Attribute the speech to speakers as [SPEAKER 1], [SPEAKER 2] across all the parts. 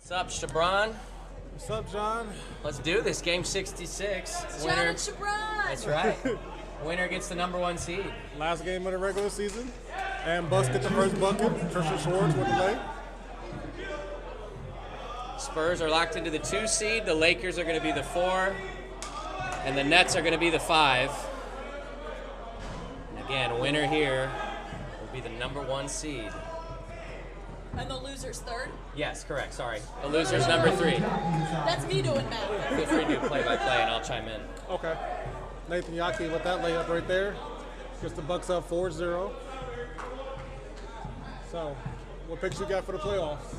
[SPEAKER 1] What's up, Shabron?
[SPEAKER 2] What's up, John?
[SPEAKER 1] Let's do this. Game 66.
[SPEAKER 3] John and Shabron.
[SPEAKER 1] That's right. Winner gets the #1 seed.
[SPEAKER 2] Last game of the regular season. And Bucks get the first bucket. Tristan Schwartz with the lay.
[SPEAKER 1] Spurs are locked into the 2 seed. The Lakers are going to be the 4. And the Nets are going to be the 5. And again, winner here will be the #1 seed.
[SPEAKER 3] And the loser's third?
[SPEAKER 1] Yes, correct. Sorry. The loser's #3.
[SPEAKER 3] That's me doing that.
[SPEAKER 1] Feel free to do play-by-play, and I'll chime in.
[SPEAKER 2] Okay. Nathan Yaki with that layup right there. Gets the Bucks up 4-0. So, what picks you got for the playoffs?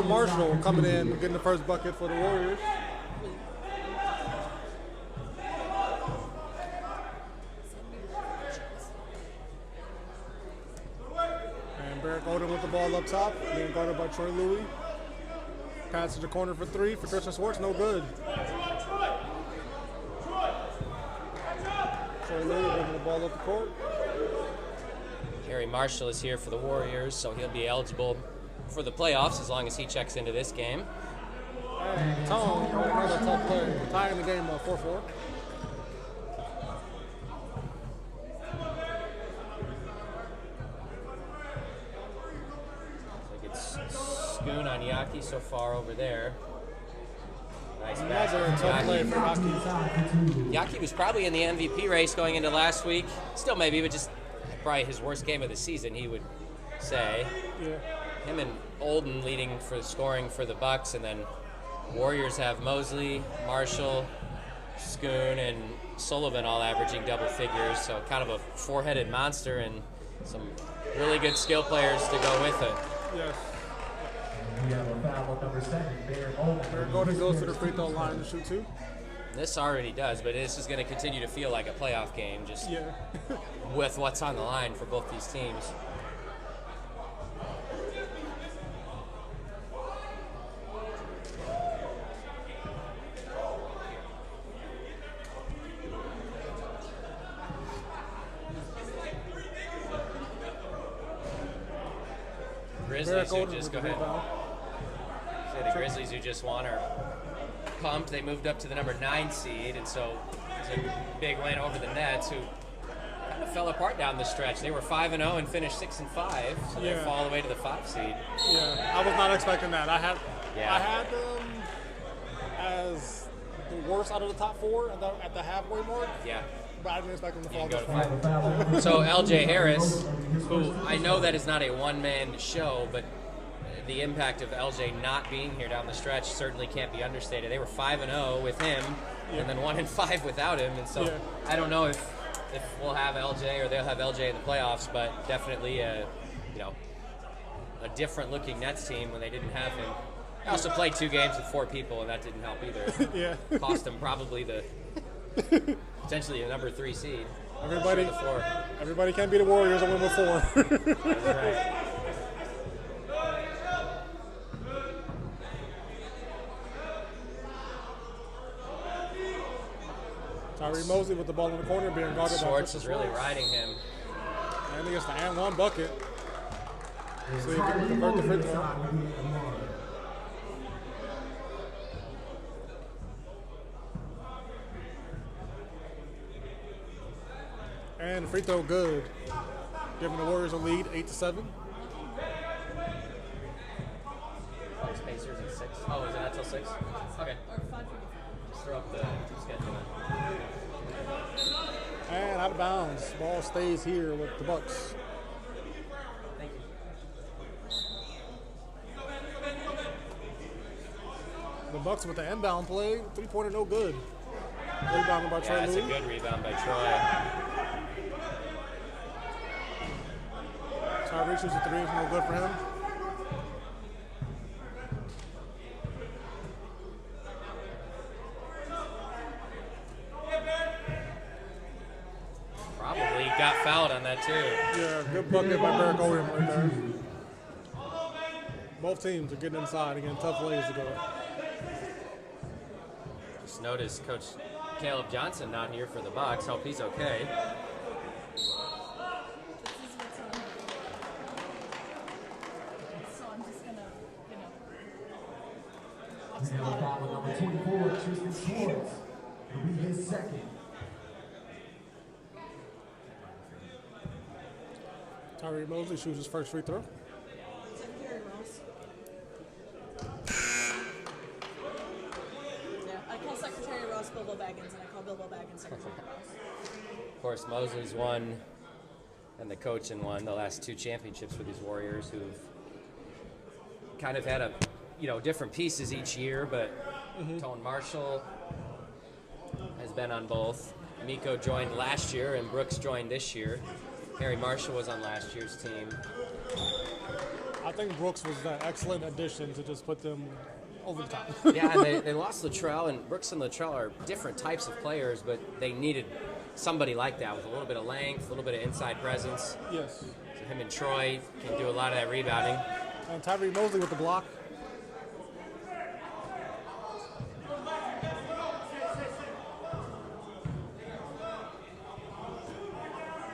[SPEAKER 2] Marshall coming in, getting the first bucket for the Warriors. And Barrett Golden with the ball up top, being guarded by Troy Louis. Pass to the corner for 3 for Tristan Schwartz, no good. Troy Louis bringing the ball up the court.
[SPEAKER 1] Harry Marshall is here for the Warriors, so he'll be eligible for the playoffs as long as he checks into this game.
[SPEAKER 2] And Tone, another tough play, tying the game 4-4.
[SPEAKER 1] It's Schoon on Yaki so far over there. Nice
[SPEAKER 2] Another
[SPEAKER 1] basket.
[SPEAKER 2] tough play for Yaki.
[SPEAKER 1] Yaki was probably in the MVP race going into last week. Still maybe, but just probably his worst game of the season, he would say.
[SPEAKER 2] Yeah.
[SPEAKER 1] Him and Olden leading for scoring for the Bucks, and then Warriors have Mosley, Marshall, Schoon, and Sullivan all averaging double figures. So kind of a four-headed monster and some really good skill players to go with it.
[SPEAKER 2] Yes.
[SPEAKER 4] We have a foul on number 7, Barrett Golden.
[SPEAKER 2] Barrett Golden goes to the free throw line to shoot 2.
[SPEAKER 1] This already does, but this is going to continue to feel like a playoff game, just
[SPEAKER 2] Yeah.
[SPEAKER 1] with what's on the line for both these teams. Grizzlies who just go ahead. Say the Grizzlies who just won are pumped. They moved up to the #9 seed, and so it's a big win over the Nets, who kind of fell apart down the stretch. They were 5-0 and finished 6-5, so they fall all the way to the 5 seed.
[SPEAKER 2] Yeah, I was not expecting that. I had
[SPEAKER 1] Yeah.
[SPEAKER 2] them as the worst out of the top 4 at the halfway mark,
[SPEAKER 1] Yeah.
[SPEAKER 2] but I didn't expect them to fall
[SPEAKER 1] You can
[SPEAKER 2] this
[SPEAKER 1] go
[SPEAKER 2] far.
[SPEAKER 1] to 5. So LJ Harris, who I know that is not a one-man show, but the impact of LJ not being here down the stretch certainly can't be understated. They were 5-0 with him, and then 1-5 without him, and so I don't know if we'll have LJ or they'll have LJ in the playoffs, but definitely a different looking Nets team when they didn't have him. They also played 2 games with 4 people, and that didn't help either.
[SPEAKER 2] Yeah.
[SPEAKER 1] Cost them probably the potentially a #3 seed.
[SPEAKER 2] Everybody,
[SPEAKER 1] Sure, the 4.
[SPEAKER 2] everybody can't be the Warriors and win with 4.
[SPEAKER 1] That's right.
[SPEAKER 2] Tyree Mosley with the ball in the corner being guarded by
[SPEAKER 1] Schwartz
[SPEAKER 2] Tristan
[SPEAKER 1] is really
[SPEAKER 2] Schwartz.
[SPEAKER 1] riding him.
[SPEAKER 2] And he gets the and 1 bucket. So he can convert the free throw. And free throw good. Giving the Warriors a lead, 8-7.
[SPEAKER 1] Pacers at 6. Oh, is it not till 6? Okay. Just throw up the schedule.
[SPEAKER 2] And out of bounds. Ball stays here with the Bucks.
[SPEAKER 1] Thank you.
[SPEAKER 2] The Bucks with the inbound play. 3-pointer no good. Rebounded by Troy
[SPEAKER 1] Yeah, that's a
[SPEAKER 2] Louis.
[SPEAKER 1] good rebound by Troy.
[SPEAKER 2] Tyree shoots a 3, it's no good for him.
[SPEAKER 1] Probably got fouled on that too.
[SPEAKER 2] Yeah, good bucket by Barrett Golden right there. Both teams are getting inside and getting tough lays to go.
[SPEAKER 1] Just noticed Coach Caleb Johnson not here for the Bucks. Hope he's okay.
[SPEAKER 3] awesome.
[SPEAKER 4] have a foul on number 24, Tristan Schwartz. It'll be his second.
[SPEAKER 2] Tyree Mosley shoots his first free throw.
[SPEAKER 3] Secretary Ross. Yeah, I call Secretary Ross Bilbo Baggins, and I call Bilbo Baggins Secretary Ross.
[SPEAKER 1] Of course, Mosley's won, and the coaching won the last 2 championships for these Warriors, who've kind of had a, different pieces each year. But Tone Marshall has been on both. Miko joined last year, and Brooks joined this year. Harry Marshall was on last year's team.
[SPEAKER 2] I think Brooks was an excellent addition to just put them over the top.
[SPEAKER 1] Yeah, and they lost Latrell, and Brooks and Latrell are different types of players, but they needed somebody like that with a little bit of length, a little bit of inside presence.
[SPEAKER 2] Yes.
[SPEAKER 1] So him and Troy can do a lot of that rebounding.
[SPEAKER 2] And Tyree Mosley with the block.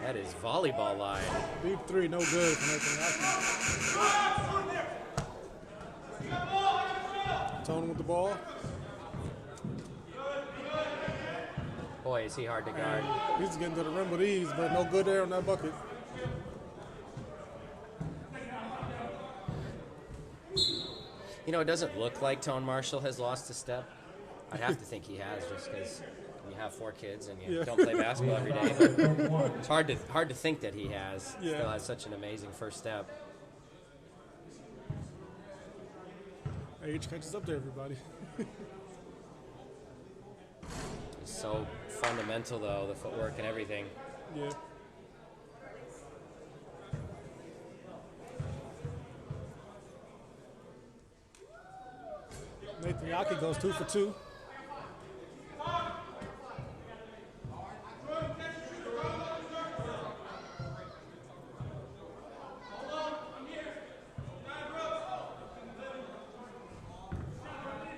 [SPEAKER 1] That is volleyball line.
[SPEAKER 2] Deep 3, no good for Nathan. Tone with the ball.
[SPEAKER 1] Boy, is he hard to guard.
[SPEAKER 2] He's getting to the rim with ease, but no good there on that bucket.
[SPEAKER 1] It doesn't look like Tone Marshall has lost a step. I'd have to think he has, just because you have 4 kids and you don't play basketball every day. But it's hard to think that he has.
[SPEAKER 2] Yeah.
[SPEAKER 1] Still has such an amazing first step.
[SPEAKER 2] Age catches up to everybody.
[SPEAKER 1] It's so fundamental, though, the footwork and everything.
[SPEAKER 2] Yeah. Nathan Yaki goes 2 for 2.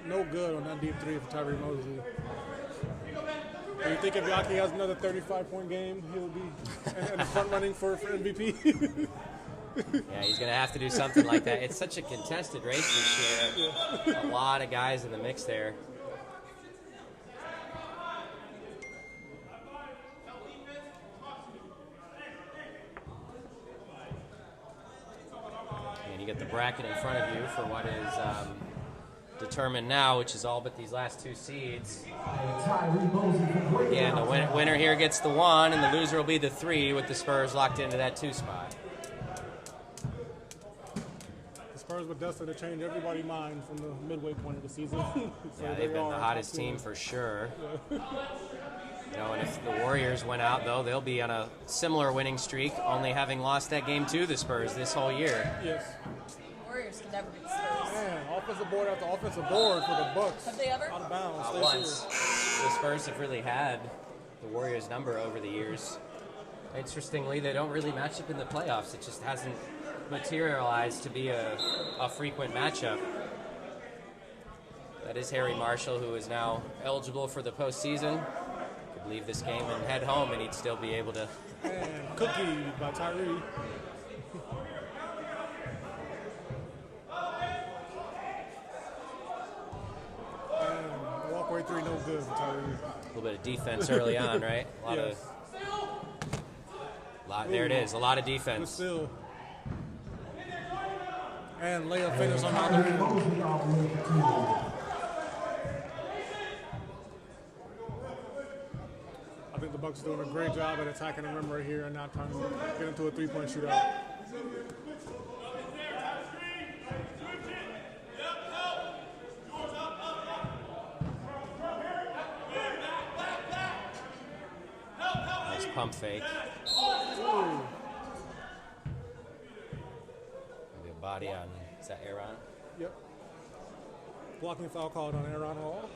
[SPEAKER 2] No good on that deep 3 for Tyree Mosley. Do you think if Yaki has another 35-point game, he'll be in the front running for MVP?
[SPEAKER 1] Yeah, he's going to have to do something like that. It's such a contested race this year. A lot of guys in the mix there. And you get the bracket in front of you for what is determined now, which is all but these last 2 seeds. Yeah, and the winner here gets the 1, and the loser will be the 3, with the Spurs locked into that 2 spot.
[SPEAKER 2] The Spurs were destined to change everybody's mind from the midway point of the season. So
[SPEAKER 1] Yeah,
[SPEAKER 2] they
[SPEAKER 1] they've been
[SPEAKER 2] are
[SPEAKER 1] the
[SPEAKER 2] top
[SPEAKER 1] hottest
[SPEAKER 2] 2.
[SPEAKER 1] team for sure. And if the Warriors went out, though, they'll be on a similar winning streak, only having lost that game to the Spurs this whole year.
[SPEAKER 2] Yes.
[SPEAKER 3] Warriors can never beat the Spurs.
[SPEAKER 2] Man, offensive board after offensive board for the Bucks.
[SPEAKER 3] Have they ever?
[SPEAKER 2] Out of bounds.
[SPEAKER 1] Not
[SPEAKER 2] this
[SPEAKER 1] once.
[SPEAKER 2] year.
[SPEAKER 1] The Spurs have really had the Warriors' number over the years. Interestingly, they don't really match up in the playoffs. It just hasn't materialized to be a frequent matchup. That is Harry Marshall, who is now eligible for the postseason. Could leave this game and head home, and he'd still be able to.
[SPEAKER 2] And Cookie by Tyree. And walkway 3, no good for Tyree.
[SPEAKER 1] A little bit of defense early on, right? A lot
[SPEAKER 2] Yes.
[SPEAKER 1] there it is. A lot of
[SPEAKER 2] Good
[SPEAKER 1] defense.
[SPEAKER 2] still. And layup finish on the other end. I think the Bucks are doing a great job at attacking the rim right here and not trying to get into a 3-point shootout.
[SPEAKER 1] Nice pump fake.
[SPEAKER 2] Ooh.
[SPEAKER 1] Maybe a body on. Is that Aaron?
[SPEAKER 2] Yep. Blocking foul called on Aaron Hall.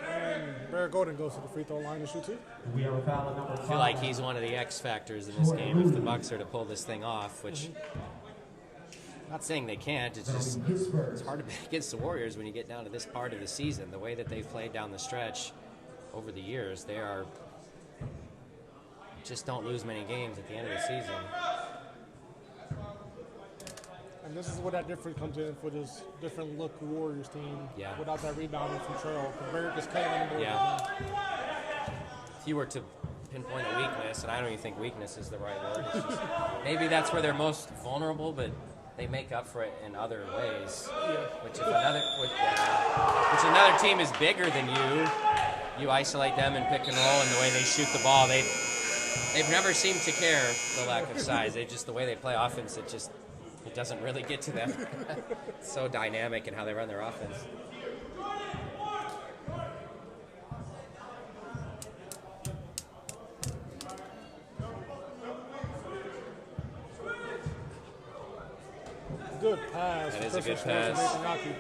[SPEAKER 2] And Barrett Golden goes to the free throw line to shoot 2.
[SPEAKER 4] We have a foul on number 5.
[SPEAKER 1] I feel like he's one of the X factors in this game if the Bucks are to pull this thing off, which not saying they can't. It's just it's hard to bet against the Warriors when you get down to this part of the season. The way that they've played down the stretch over the years, they are just don't lose many games at the end of the season.
[SPEAKER 2] And this is where that difference comes in for this different look Warriors team.
[SPEAKER 1] Yeah.
[SPEAKER 2] Without that rebounding from Trail. Barrett just came on the board.
[SPEAKER 1] Yeah. If you were to pinpoint a weakness, and I don't even think weakness is the right word, it's just, maybe that's where they're most vulnerable, but they make up for it in other ways. Which if another team is bigger than you isolate them and pick and roll, and the way they shoot the ball, they've never seemed to care the lack of size. They just, the way they play offense, it doesn't really get to them. It's so dynamic in how they run their offense.
[SPEAKER 2] Good pass.
[SPEAKER 1] That is a good
[SPEAKER 2] Christian Schwartz and
[SPEAKER 1] pass.
[SPEAKER 2] Nathan Yaki.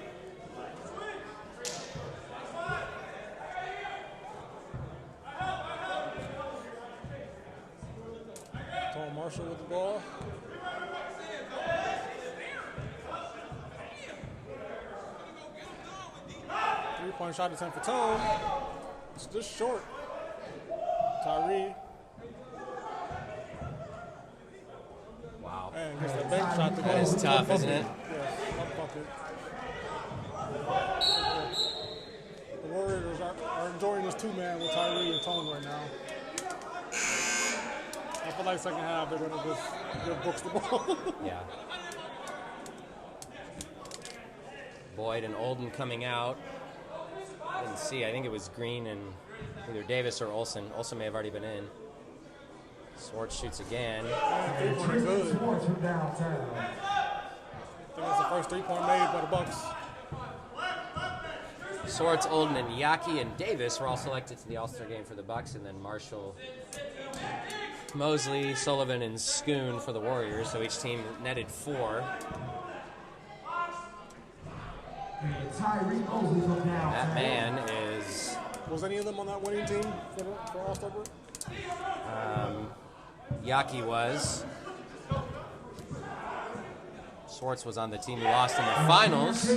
[SPEAKER 2] Tom Marshall with the ball. Three-point shot attempt for Tone. It's just short. Tyree.
[SPEAKER 1] Wow.
[SPEAKER 2] And gets the bank shot to go.
[SPEAKER 1] That is tough, isn't it?
[SPEAKER 2] Yeah, up bucket. The Warriors are enjoying this two-man with Tyree and Tone right now. I feel like second half they're going to just give Brooks the ball.
[SPEAKER 1] Yeah. Boyd and Olden coming out. I didn't see. I think it was Green and either Davis or Olsen. Olsen may have already been in. Swartz shoots again.
[SPEAKER 2] Three-point good.
[SPEAKER 4] Swartz from downtown.
[SPEAKER 2] I think that's the first three-point made by the Bucks.
[SPEAKER 1] Swartz, Olden, and Yaki and Davis were all selected to the All-Star game for the Bucks, and then Marshall, Mosley, Sullivan, and Schoon for the Warriors. So each team netted 4.
[SPEAKER 4] And Tyree Mosley from downtown.
[SPEAKER 1] That man is
[SPEAKER 2] Was any of them on that winning team for All-Star break?
[SPEAKER 1] Yaki was. Swartz was on the team who lost in the finals.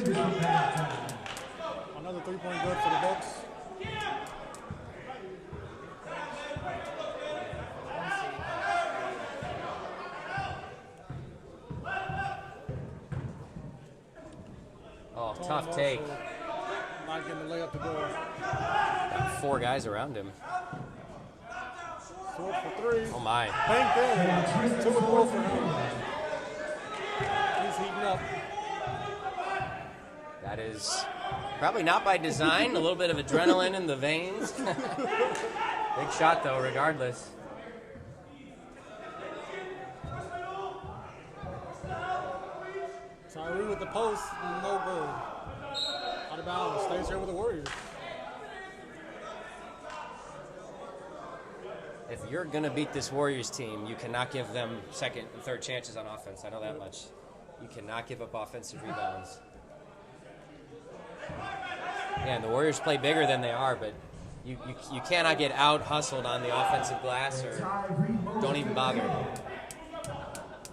[SPEAKER 2] Another three-point good for the Bucks.
[SPEAKER 1] Oh,
[SPEAKER 2] Tom
[SPEAKER 1] tough take.
[SPEAKER 2] Marshall not getting the layup to go.
[SPEAKER 1] Got 4 guys around him.
[SPEAKER 2] Swartz for three.
[SPEAKER 1] Oh my.
[SPEAKER 2] Bank in. 2 and 4 for him. He's heating up.
[SPEAKER 1] That is probably not by design. A little bit of adrenaline in the veins. Big shot though, regardless.
[SPEAKER 2] Tyree with the post, no good. Out of bounds, stays here with the Warriors.
[SPEAKER 1] If you're going to beat this Warriors team, you cannot give them second and third chances on offense. I know that much. You cannot give up offensive rebounds. Yeah, and the Warriors play bigger than they are, but you cannot get out-hustled on the offensive glass or don't even bother.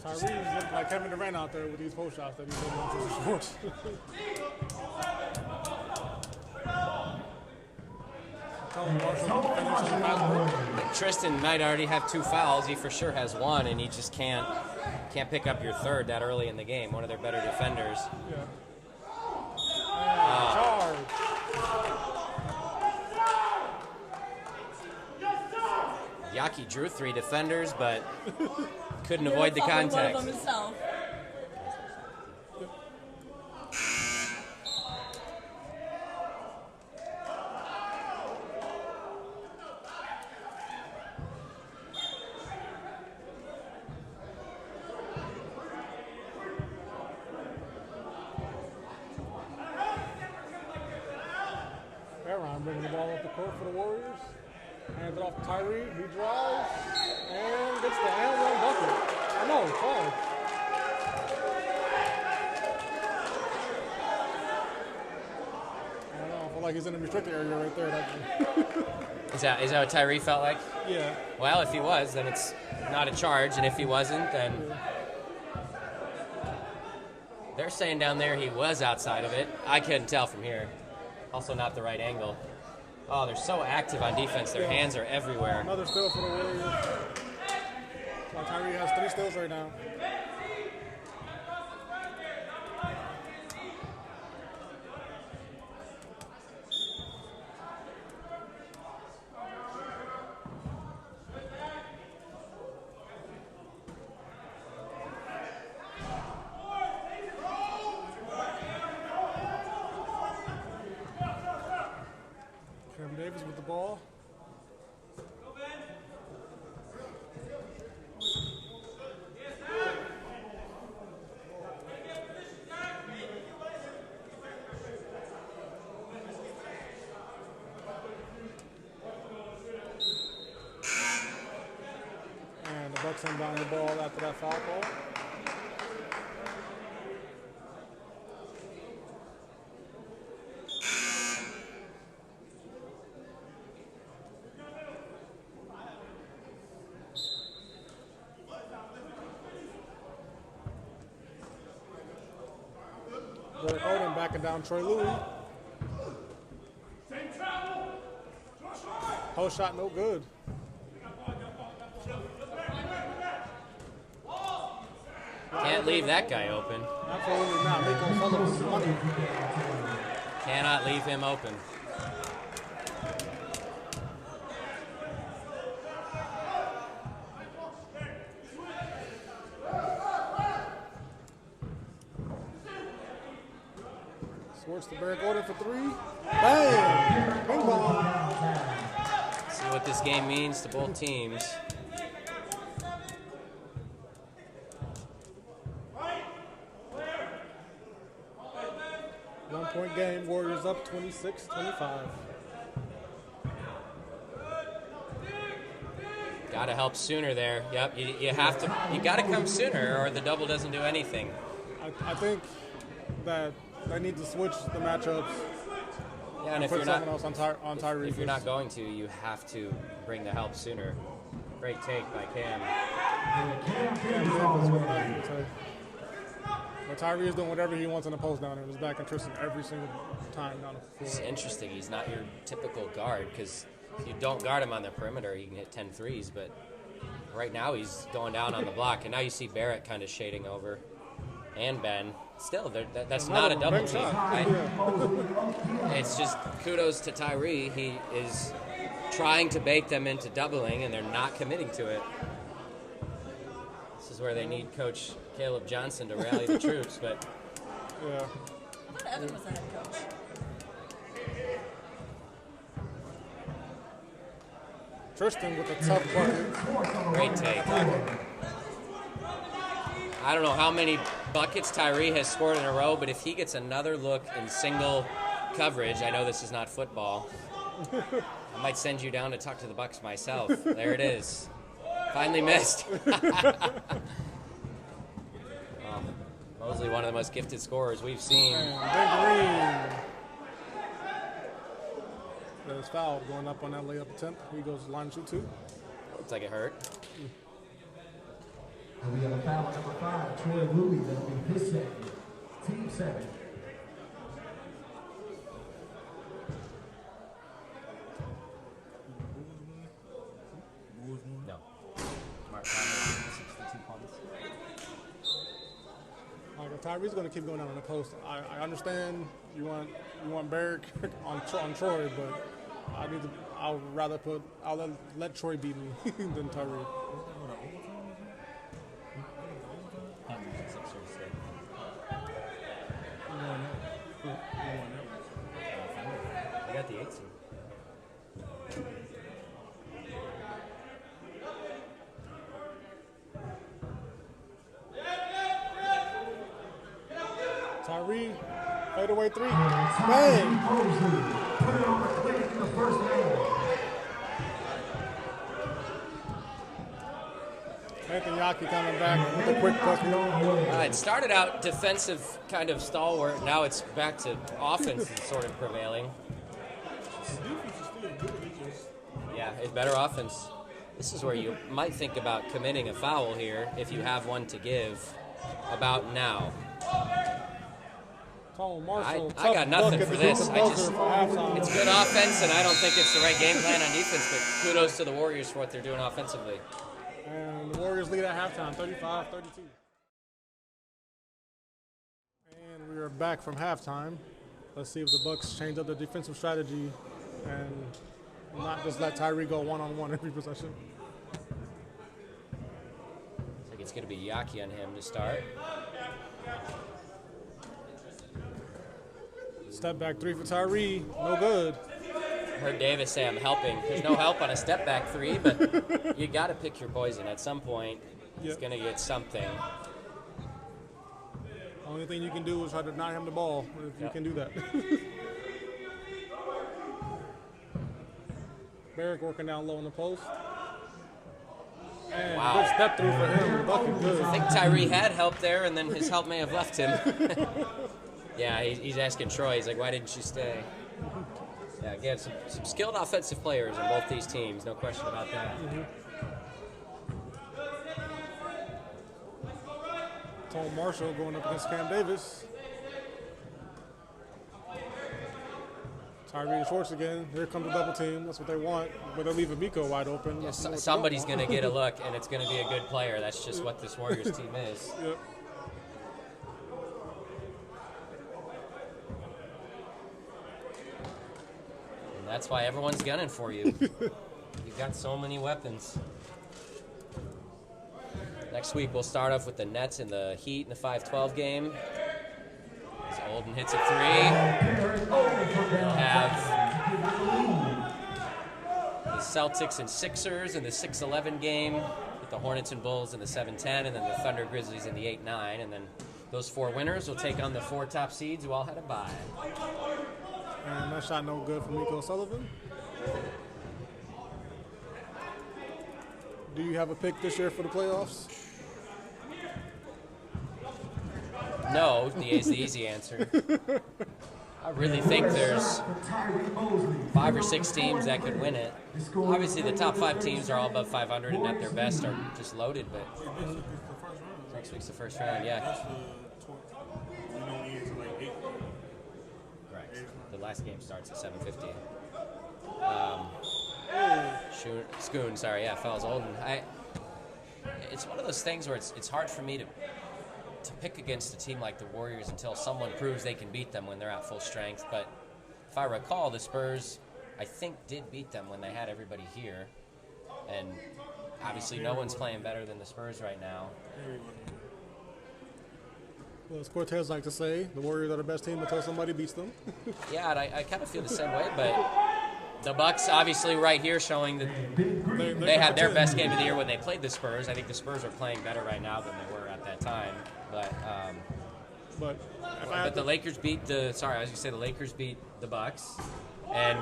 [SPEAKER 2] Tyree's looking like Kevin Durant out there with these post shots that he's hitting on Tristan Schwartz. Tom Marshall finished the basket.
[SPEAKER 1] Tristan might already have 2 fouls. He for sure has 1, and he just can't pick up your third that early in the game. One of their better defenders.
[SPEAKER 2] Yeah. And charge.
[SPEAKER 1] Yaki drew 3 defenders, but couldn't
[SPEAKER 3] He
[SPEAKER 1] avoid the
[SPEAKER 3] fumbled one of
[SPEAKER 1] contact.
[SPEAKER 3] them himself.
[SPEAKER 2] Aaron bringing the ball up the court for the Warriors. Hands it off to Tyree. He drives and gets the and one bucket. I know, foul. I don't know. I feel like he's in the restricted area right there.
[SPEAKER 1] Is that what Tyree felt like?
[SPEAKER 2] Yeah.
[SPEAKER 1] Well, if he was, then it's not a charge, and if he wasn't, then they're saying down there he was outside of it. I couldn't tell from here. Also not the right angle. Oh, they're so active on defense. Their hands are everywhere.
[SPEAKER 2] Another steal for the Warriors. Tyree has 3 steals right now. Cam Davis with the ball. And the Bucks inbound the ball after that foul call. Derek Odom backing down Troy Louis. Whole shot no good.
[SPEAKER 1] Can't leave that guy open.
[SPEAKER 2] Absolutely not. Nico Sullivan's money.
[SPEAKER 1] Cannot leave him open.
[SPEAKER 2] Swartz to Derek Odom for 3. Bang! Ping pong.
[SPEAKER 1] See what this game means to both teams.
[SPEAKER 2] One-point game. Warriors up 26-25.
[SPEAKER 1] Got to help sooner there. Yep, you have to. You got to come sooner, or the double doesn't do anything.
[SPEAKER 2] I think that they need to switch the matchups.
[SPEAKER 1] Yeah, and if
[SPEAKER 2] Put
[SPEAKER 1] you're not
[SPEAKER 2] someone else on Tyree.
[SPEAKER 1] if you're not going to, you have to bring the help sooner. Great take by Cam.
[SPEAKER 2] But Tyree is doing whatever he wants in the post down there. He's back and Tristan every single time down the
[SPEAKER 1] It's
[SPEAKER 2] floor.
[SPEAKER 1] interesting. He's not your typical guard because if you don't guard him on the perimeter, he can hit 10 threes. But right now he's going down on the block, and now you see Barrett kind of shading over, and Ben. Still, that's not a double team. It's just kudos to Tyree. He is trying to bait them into doubling, and they're not committing to it. This is where they need Coach Caleb Johnson to rally the troops. But
[SPEAKER 2] Yeah.
[SPEAKER 3] I thought Evan was the head coach.
[SPEAKER 2] Tristan with a tough bucket.
[SPEAKER 1] great take. I don't know how many buckets Tyree has scored in a row, but if he gets another look in single coverage, I know this is not football. I might send you down to talk to the Bucks myself. There it is. Finally missed. Mosley, one of the most gifted scorers we've seen.
[SPEAKER 2] And Big Green. There's foul going up on that layup attempt. He goes line and shoot 2.
[SPEAKER 1] Looks like it hurt.
[SPEAKER 4] And we have a foul on number 5, Troy Louis. That'll be his second. Team 7.
[SPEAKER 1] No.
[SPEAKER 2] Like, Tyree's going to keep going down on the post. I understand you want Barrick on Troy, but I'll let Troy beat me than Tyree.
[SPEAKER 1] I got the 18.
[SPEAKER 2] Tyree, fadeaway 3. Bang!
[SPEAKER 4] Mosley put it on the click in the first half.
[SPEAKER 2] Nathan Yaki coming back with a quick plus one.
[SPEAKER 1] It started out defensive kind of stalwart. Now it's back to offense is sort of prevailing. Yeah, it's better offense. This is where you might think about committing a foul here if you have one to give about now.
[SPEAKER 2] Tone Marshall,
[SPEAKER 1] I got nothing for this. It's
[SPEAKER 2] It's
[SPEAKER 1] good offense, and I don't think it's the right game plan on defense, but kudos to the Warriors for what they're doing offensively.
[SPEAKER 2] And the Warriors lead at halftime, 35-32. And we are back from halftime. Let's see if the Bucks change up their defensive strategy and not just let Tyree go one-on-one every possession.
[SPEAKER 1] I think it's going to be Yaki on him to start.
[SPEAKER 2] Step back three for Tyree, no good.
[SPEAKER 1] I heard Davis say I'm helping. There's no help on a step back three, but you got to pick your poison. At some point, he's
[SPEAKER 2] Yep.
[SPEAKER 1] going to get something.
[SPEAKER 2] Only thing you can do is try to deny him the ball if you
[SPEAKER 1] Yep.
[SPEAKER 2] can do that. Barrick working down low in the post. And
[SPEAKER 1] Wow.
[SPEAKER 2] good step through for him. Bucket good.
[SPEAKER 1] I think Tyree had help there, and then his help may have left him. Yeah, he's asking Troy. He's like, why didn't you stay? Yeah, again, some skilled offensive players on both these teams. No question about that.
[SPEAKER 2] Tom Marshall going up against Cam Davis. Tyree Schwartz again. Here comes the double team. That's what they want. But they're leaving Miko wide open. That's what they
[SPEAKER 1] Somebody's
[SPEAKER 2] don't
[SPEAKER 1] going to
[SPEAKER 2] want.
[SPEAKER 1] get a look, and it's going to be a good player. That's just what this Warriors team is.
[SPEAKER 2] Yep.
[SPEAKER 1] And that's why everyone's gunning for you. You've got so many weapons. Next week, we'll start off with the Nets and the Heat in the 5-12 game. As Olden hits a three. We'll have the Celtics and Sixers in the 6-11 game, with the Hornets and Bulls in the 7-10, and then the Thunder Grizzlies in the 8-9. And then those four winners will take on the four top seeds who all had a bye.
[SPEAKER 2] And that shot no good for Miko Sullivan. Do you have a pick this year for the playoffs?
[SPEAKER 1] No is the easy answer. I really think there's 5 or 6 teams that could win it. Obviously, the top 5 teams are all above 500 and at their best are just loaded, but next week's the first round, yeah. Right. The last game starts at 7:50. Schoon, sorry, yeah, Fells Olden. It's one of those things where it's hard for me to pick against a team like the Warriors until someone proves they can beat them when they're at full strength. But if I recall, the Spurs, I think, did beat them when they had everybody here. And obviously no one's playing better than the Spurs right now.
[SPEAKER 2] Well, as Cortez like to say, the Warriors are the best team until somebody beats them.
[SPEAKER 1] Yeah, and I kind of feel the same way, but the Bucks obviously right here showing that they had their best game of the year when they played the Spurs. I think the Spurs are playing better right now than they were at that time. But the Lakers beat the Lakers beat the Bucks, and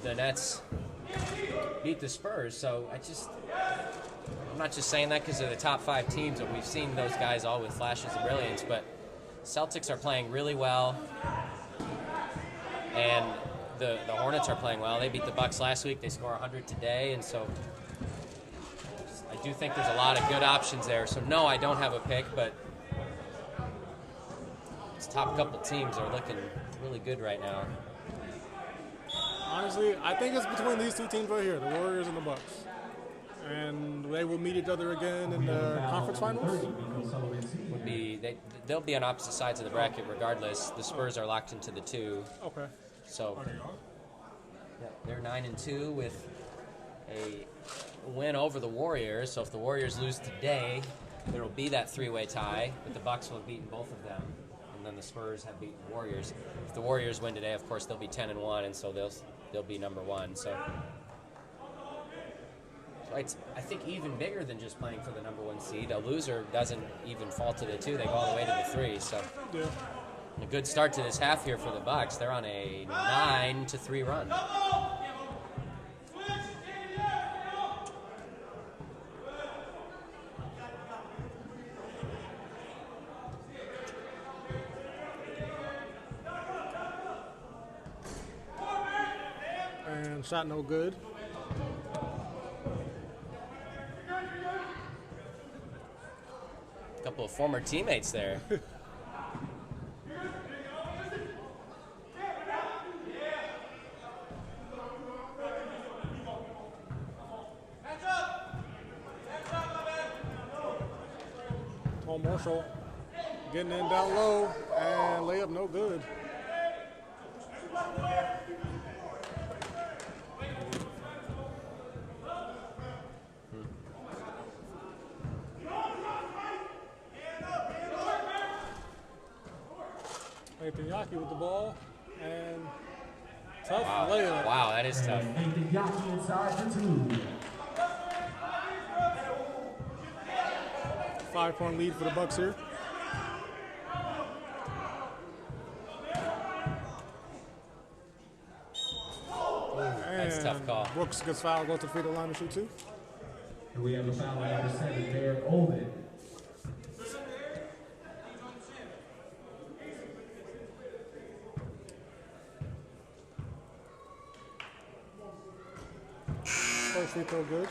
[SPEAKER 1] the Nets beat the Spurs. So I'm not just saying that because they're the top 5 teams, but we've seen those guys all with flashes of brilliance. But Celtics are playing really well, and the Hornets are playing well. They beat the Bucks last week. They score 100 today, and so I do think there's a lot of good options there. So no, I don't have a pick, but these top couple teams are looking really good right now.
[SPEAKER 2] Honestly, I think it's between these 2 teams right here, the Warriors and the Bucks. And they will meet each other again in the conference finals.
[SPEAKER 1] They'll be on opposite sides of the bracket regardless. The Spurs are locked into the 2.
[SPEAKER 2] Okay.
[SPEAKER 1] So they're 9-2 with a win over the Warriors. So if the Warriors lose today, there will be that 3-way tie, but the Bucks will have beaten both of them, and then the Spurs have beaten the Warriors. If the Warriors win today, of course, they'll be 10-1, and so they'll be number 1. So it's, I think, even bigger than just playing for the number 1 seed. A loser doesn't even fall to the 2; they go all the way to the 3. So
[SPEAKER 2] Yeah.
[SPEAKER 1] a good start to this half here for the Bucks. They're on a 9-3 run.
[SPEAKER 2] And shot no good.
[SPEAKER 1] A couple of former teammates there.
[SPEAKER 2] Marshall getting in down low, and layup no good. Nathan Yaki with the ball, and tough layup.
[SPEAKER 1] Wow, that is tough.
[SPEAKER 4] Nathan Yaki inside for 2.
[SPEAKER 2] 5-point lead for the Bucks here.
[SPEAKER 1] That's a tough call.
[SPEAKER 2] Brooks gets fouled, goes to the free throw line to shoot 2.
[SPEAKER 4] And we have a foul on number 7, Derek Olin.
[SPEAKER 2] First free throw good.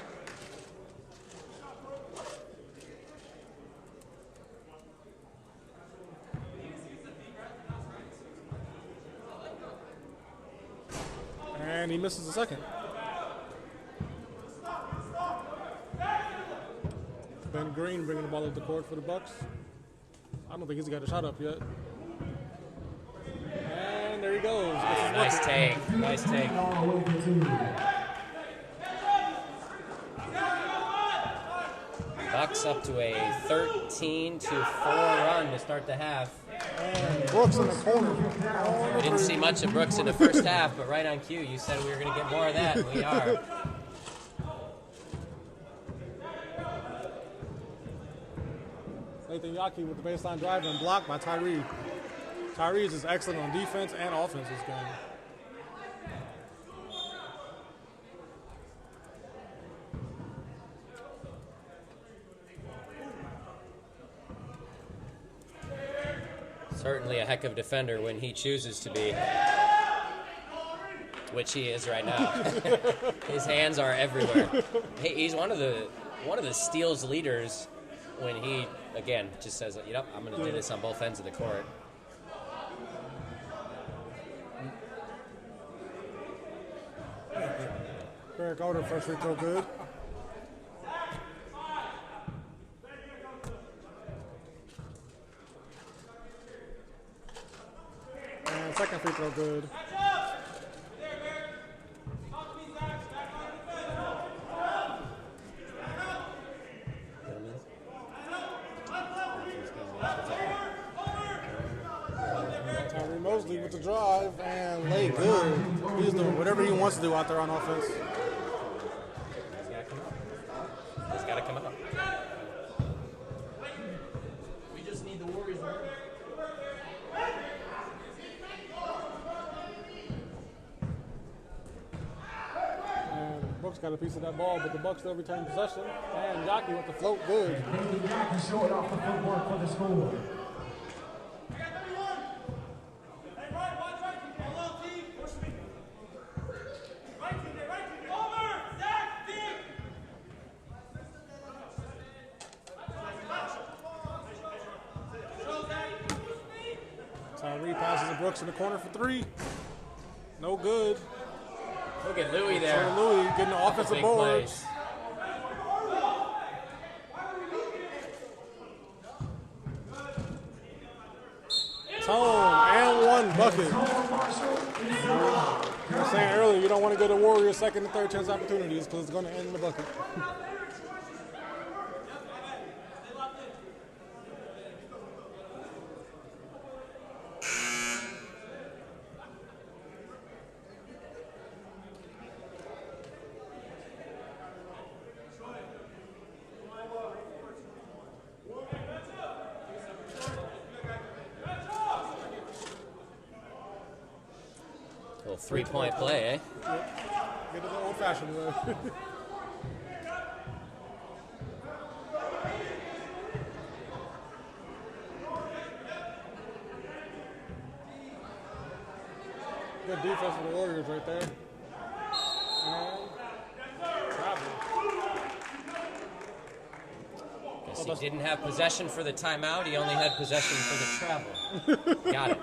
[SPEAKER 2] And he misses the second. Ben Green bringing the ball up the court for the Bucks. I don't think he's got a shot up yet. And there he goes. Gets his
[SPEAKER 1] Nice
[SPEAKER 2] bucket.
[SPEAKER 1] take. Nice take.
[SPEAKER 4] All the way for 2.
[SPEAKER 1] Bucks up to a 13-4 run to start the half.
[SPEAKER 2] And Brooks in the corner.
[SPEAKER 1] We didn't see much of Brooks in the first half, but right on cue, you said we were going to get more of that, and we are.
[SPEAKER 2] Nathan Yaki with the baseline drive and blocked by Tyree. Tyree is just excellent on defense and offense this game.
[SPEAKER 1] Certainly a heck of a defender when he chooses to be, which he is right now. His hands are everywhere. He's one of the steals leaders when he, again, just says, you know, I'm going to do this on both ends of the court.
[SPEAKER 2] Eric Odom, first free throw good. And second free throw good. Tyree Mosley with the drive and lay good. He's doing whatever he wants to do out there on offense.
[SPEAKER 1] He's got to come up.
[SPEAKER 5] We just need the Warriors.
[SPEAKER 2] And Brooks got a piece of that ball, but the Bucks still retain possession. And Yaki with the float good.
[SPEAKER 4] Nathan Yaki short off the footwork for the score.
[SPEAKER 2] Tyree passes to Brooks in the corner for 3. No good.
[SPEAKER 1] Look at Louis there.
[SPEAKER 2] So Louis getting the offensive
[SPEAKER 1] Big
[SPEAKER 2] boards.
[SPEAKER 1] plays.
[SPEAKER 2] Tone and 1 bucket. I was saying earlier, you don't want to go to Warriors second and third chance opportunities because it's going to end in the bucket.
[SPEAKER 1] Little 3-point play, eh?
[SPEAKER 2] Get it the old-fashioned way. Good defense for the Warriors right there. And travel.
[SPEAKER 1] Guess he didn't have possession for the timeout. He only had possession for the travel. Got it.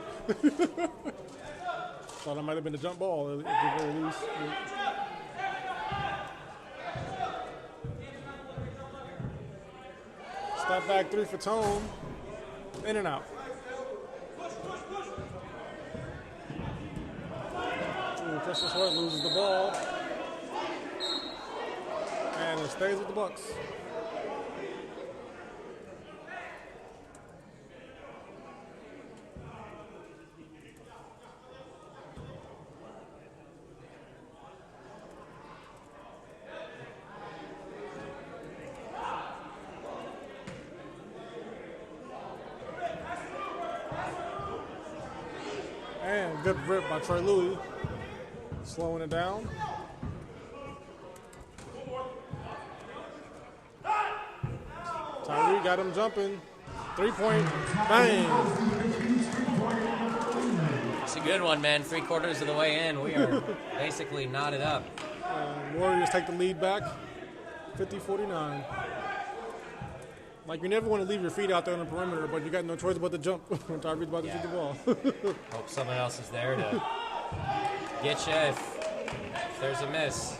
[SPEAKER 2] Thought that might have been a jump ball at the very least. Step back three for Tone. In and out. Ooh, Kristen Swart loses the ball. And it stays with the Bucks. And good rip by Trey Louis. Slowing it down. Tyree got him jumping. 3-point. Bang.
[SPEAKER 1] It's a good one, man. 3/4 of the way in. We are basically knotted up.
[SPEAKER 2] Warriors take the lead back. 50-49. Like, you never want to leave your feet out there on the perimeter, but you got no choice but to jump when Tyree's about to shoot the ball.
[SPEAKER 1] Hope someone else is there to get you if there's a miss.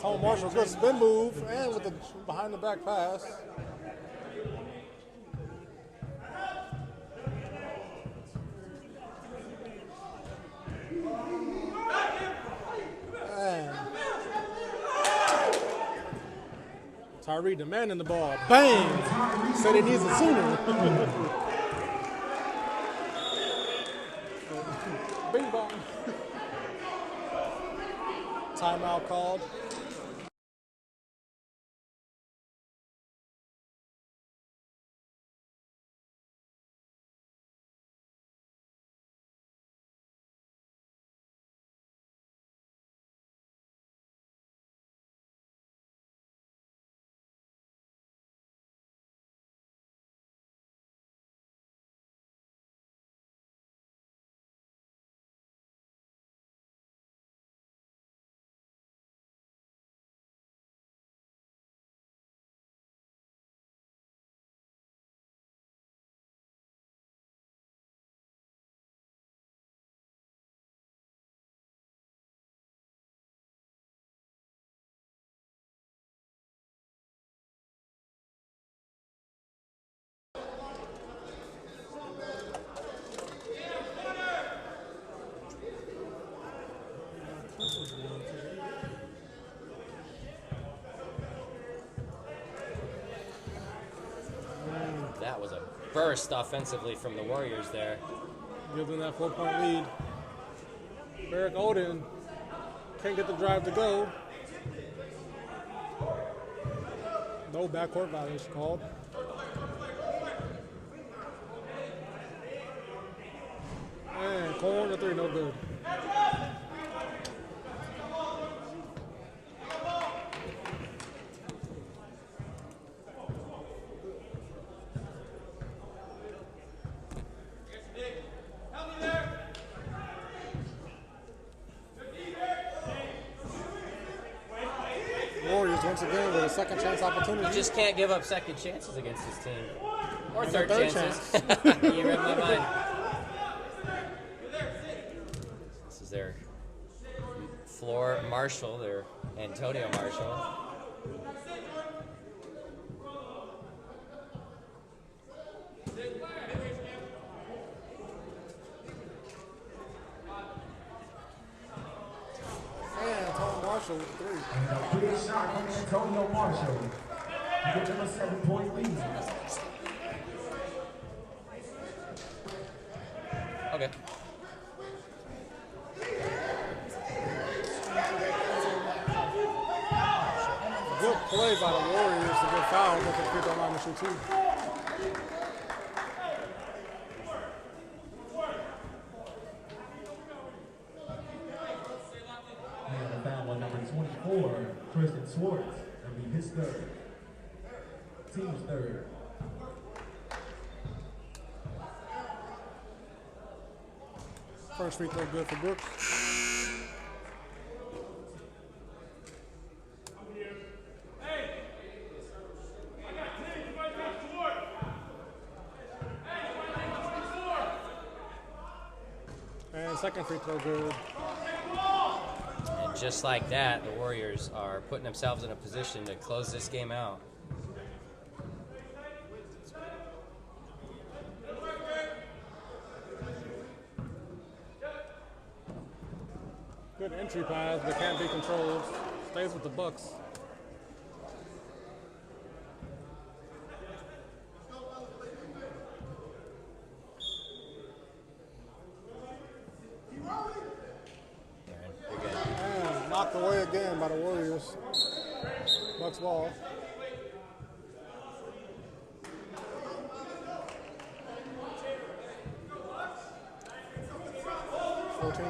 [SPEAKER 2] Tone Marshall, good spin move, and with the behind the back pass. And Tyree demanding the ball. Bang! Said he needs it sooner. Bing bong. Timeout called.
[SPEAKER 1] That was a burst offensively from the Warriors there.
[SPEAKER 2] Gives them that 4-point lead. Barrick Odin can't get the drive to go. No backcourt violation called. And Corn at 3, no good. Warriors once again with a second chance opportunity.
[SPEAKER 1] You just can't give up second chances against this team. Or
[SPEAKER 2] And a
[SPEAKER 1] third
[SPEAKER 2] third
[SPEAKER 1] chances. You read my mind. This is their floor marshal, their Antonio Marshall.
[SPEAKER 2] And Tone Marshall with 3.
[SPEAKER 4] And a big shot from Antonio Marshall. Give them a 7-point lead.
[SPEAKER 1] Okay.
[SPEAKER 2] Good play by the Warriors to get fouled with the free throw line to shoot 2.
[SPEAKER 4] And a foul on number 24, Kristen Swartz. That'll be his third. Team's third.
[SPEAKER 2] First free throw good for Brooks. And second free throw good.
[SPEAKER 1] And just like that, the Warriors are putting themselves in a position to close this game out.
[SPEAKER 2] Good entry pass, but can't be controlled. Stays with the Bucks.
[SPEAKER 1] You're good.
[SPEAKER 2] And knocked away again by the Warriors. Bucks ball.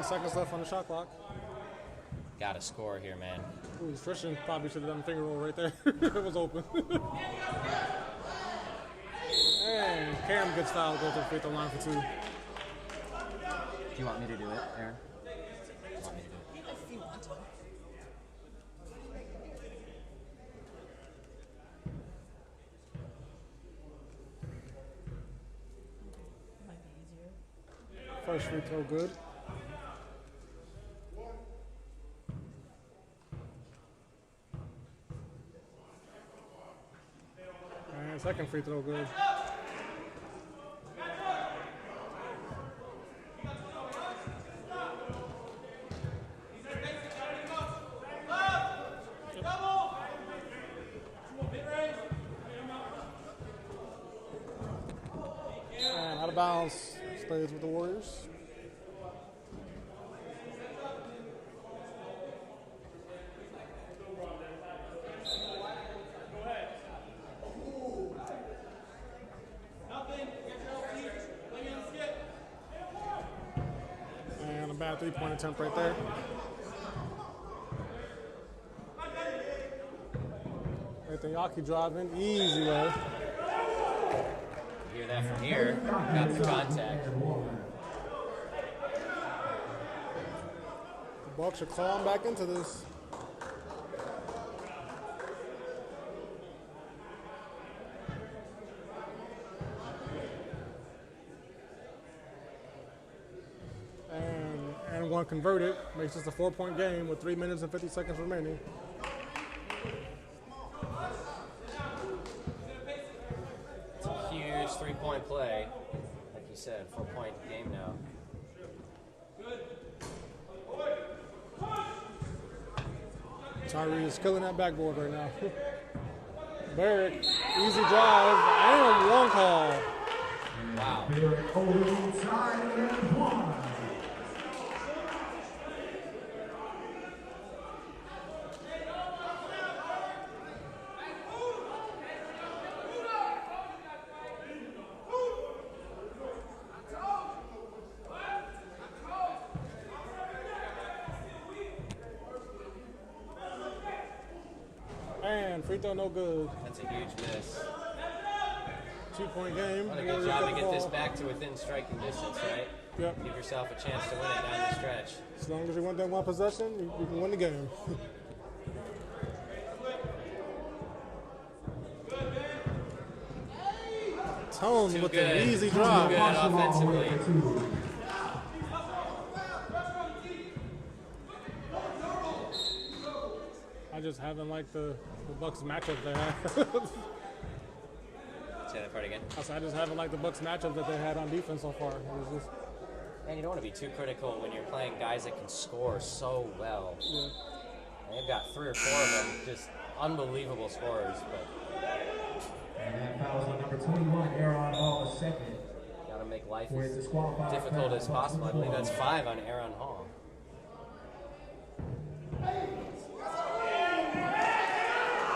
[SPEAKER 2] Seconds left on the shot clock.
[SPEAKER 1] Got to score here, man.
[SPEAKER 2] Ooh, Christian probably should have done a finger roll right there. It was open. And Cam gets fouled, goes to the free throw line for 2.
[SPEAKER 6] Do you want me to do it, Aaron?
[SPEAKER 1] Want me to do it?
[SPEAKER 3] If you want to. Might be easier.
[SPEAKER 2] First free throw good. And second free throw good. And out of bounds, stays with the Warriors. And a bad three-point attempt right there. Nathan Yaki driving, easy way.
[SPEAKER 1] Hear that from here. Got the contact.
[SPEAKER 2] The Bucks are clawing back into this. And one converted, makes this a 4-point game with 3 minutes and 50 seconds remaining.
[SPEAKER 1] It's a huge three-point play. Like you said, 4-point game now.
[SPEAKER 2] Tyree is killing that backboard right now. Barrett, easy drive, and one call.
[SPEAKER 1] Wow.
[SPEAKER 4] Barrett holding time and 1.
[SPEAKER 2] And free throw no good.
[SPEAKER 1] That's a huge miss.
[SPEAKER 2] 2-point game.
[SPEAKER 1] What a
[SPEAKER 2] Warriors
[SPEAKER 1] good job
[SPEAKER 2] got
[SPEAKER 1] to
[SPEAKER 2] the
[SPEAKER 1] get this
[SPEAKER 2] ball.
[SPEAKER 1] back to within striking distance, right?
[SPEAKER 2] Yep.
[SPEAKER 1] Give yourself a chance to win it down the stretch.
[SPEAKER 2] As long as you want that one possession, you can win the game. Tone
[SPEAKER 1] Too
[SPEAKER 2] with
[SPEAKER 1] good.
[SPEAKER 2] the easy
[SPEAKER 1] Too
[SPEAKER 2] drive.
[SPEAKER 1] good offensively.
[SPEAKER 2] I just haven't liked the Bucks matchup they had.
[SPEAKER 1] Say that part again.
[SPEAKER 2] I just haven't liked the Bucks matchup that they had on defense so far. It was just,
[SPEAKER 1] Man, you don't want to be too critical when you're playing guys that can score so well.
[SPEAKER 2] yeah.
[SPEAKER 1] And they've got 3 or 4 of them, just unbelievable scorers. But
[SPEAKER 4] And that foul is on number 21, Aaron Hall, the second.
[SPEAKER 1] got to make life
[SPEAKER 4] For
[SPEAKER 1] as
[SPEAKER 4] a disqualified
[SPEAKER 1] difficult
[SPEAKER 4] foul.
[SPEAKER 1] as possible. I believe that's 5 on Aaron Hall.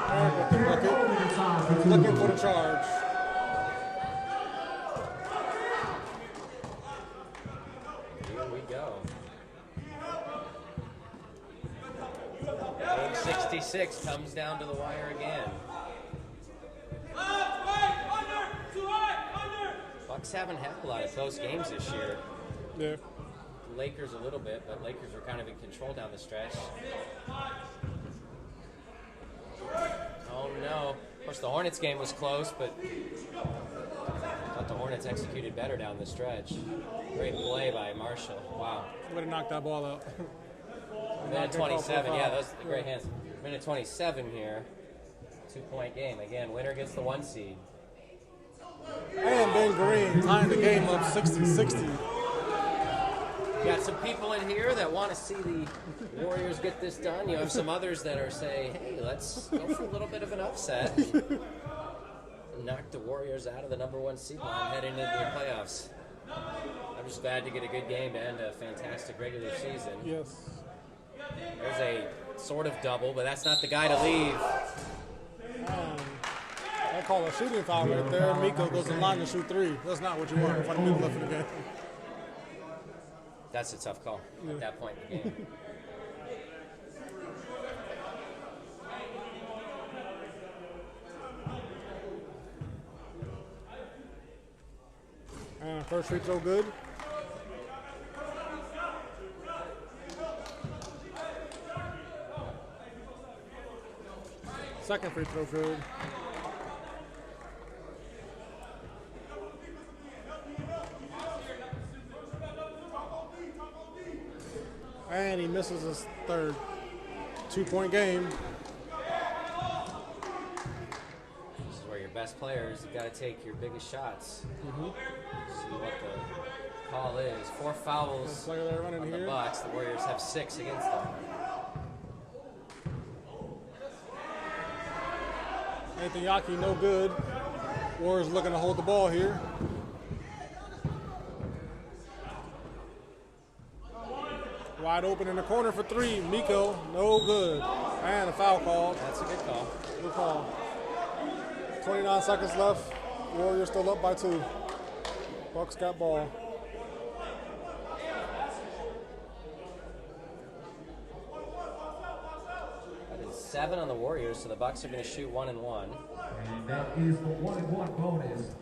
[SPEAKER 2] Barrett with the bucket. Looking for the charge.
[SPEAKER 1] Here we go. Game 66 comes down to the wire again. Bucks haven't had a lot of close games this year.
[SPEAKER 2] Yeah.
[SPEAKER 1] Lakers a little bit, but Lakers were kind of in control down the stretch. Oh no. Of course, the Hornets game was close, but I thought the Hornets executed better down the stretch. Great play by Marshall. Wow.
[SPEAKER 2] Would have knocked that ball out.
[SPEAKER 1] Minute 27, yeah, those are the great hands. Minute 27 here. 2-point game. Again, winner gets the 1 seed.
[SPEAKER 2] And Ben Green tying the game up 60-60.
[SPEAKER 1] Got some people in here that want to see the Warriors get this done. You have some others that are saying, hey, let's go for a little bit of an upset. Knock the Warriors out of the number 1 seed line heading into the playoffs. I'm just glad to get a good game to end a fantastic regular season.
[SPEAKER 2] Yes.
[SPEAKER 1] There's a sort of double, but that's not the guy to leave.
[SPEAKER 2] I call a shooting foul right there. Miko goes in line to shoot 3. That's not what you want in front of people left in the game.
[SPEAKER 1] That's a tough call at that point in the game.
[SPEAKER 2] First free throw good. Second free throw good. And he misses his third. 2-point game.
[SPEAKER 1] This is where your best players, you've got to take your biggest shots. See what the call is. 4 fouls
[SPEAKER 2] Player there running
[SPEAKER 1] on the
[SPEAKER 2] here.
[SPEAKER 1] Bucks. The Warriors have 6 against them.
[SPEAKER 2] Nathan Yaki, no good. Warriors looking to hold the ball here. Wide open in the corner for 3. Miko, no good. And a foul call.
[SPEAKER 1] That's a good call.
[SPEAKER 2] Good call. 29 seconds left. Warriors still up by 2. Bucks got ball.
[SPEAKER 1] That is 7 on the Warriors, so the Bucks are going to shoot 1 and 1.
[SPEAKER 4] And that is the 1-and-1 bonus.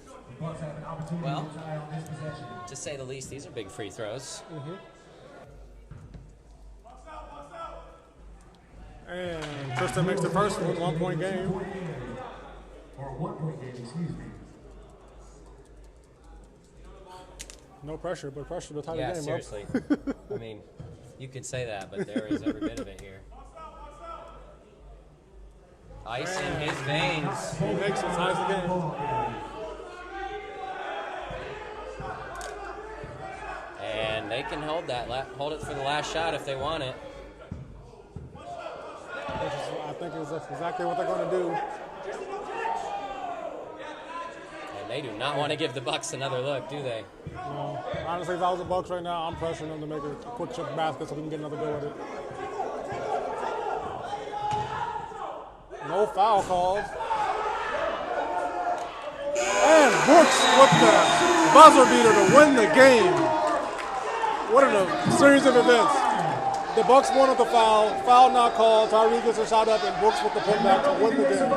[SPEAKER 4] The Bucks have an opportunity
[SPEAKER 1] Well,
[SPEAKER 4] to tie on this possession.
[SPEAKER 1] to say the least, these are big free throws.
[SPEAKER 2] And Tristan makes the first one, 1-point game.
[SPEAKER 4] Or a 1-point game, excuse me.
[SPEAKER 2] No pressure, but pressure to tie
[SPEAKER 1] Yeah,
[SPEAKER 2] the game
[SPEAKER 1] seriously. I mean, you could say that, but there is every bit of it here. Ice in his veins.
[SPEAKER 2] up. He makes it, ties the game.
[SPEAKER 1] And they can hold that, hold it for the last shot if they want it.
[SPEAKER 2] Which is, I think is exactly what they're going to do.
[SPEAKER 1] And they do not want to give the Bucks another look, do they?
[SPEAKER 2] Honestly, if I was the Bucks right now, I'm pressuring them to make a quick chip basket so we can get another go at it. No foul calls. And Brooks with the buzzer beater to win the game. What a series of events. The Bucks wanted the foul not called. Tyree gets a shot up, and Brooks with the putback to win the game.